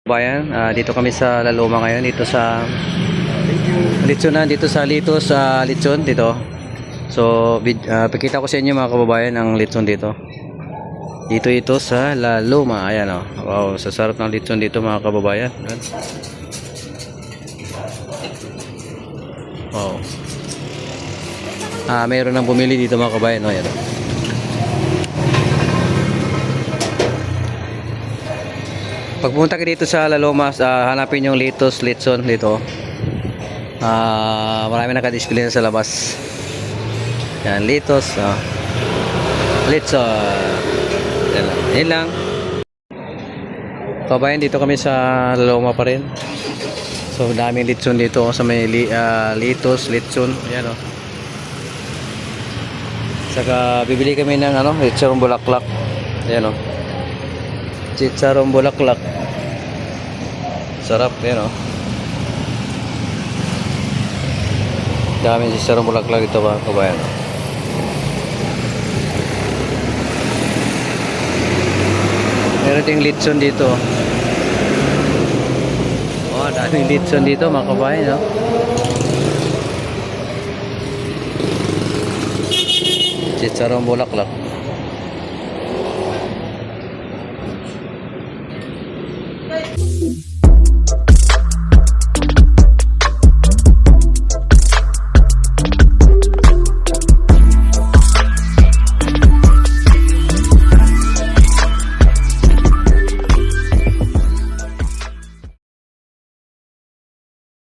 Bayan, dito kami sa Laloma ngayon, dito sa Litsonan, dito sa Litos, Litson dito. So, pakita ko sa inyo mga kababayan ang Litson dito. Dito ito sa Laloma, ayan oh. Wow, sa sarap ng Litson dito mga kababayan. Wow. Mayroon nang bumili dito mga kababayan, oh, ayan. Pag pumunta ka dito sa Laloma, hanapin yung Litos, Litson dito. Marami nakadisplay sa labas. Yan, Litos, Litson. Yan lang. Kabayan, dito kami sa Laloma pa rin. So, daming Litson dito sa may Litos, Litson. Yan o. Saka, bibili kami ng Chicharong Bulaklak. Yan o. Chicharong Bulaklak. Sarap, yan o. Daming Chicharong Bulaklak dito ba, kabayan. Meron ding Litson dito. Oh, daming Litson dito mga kabayan, no? Chicharong Bulaklak.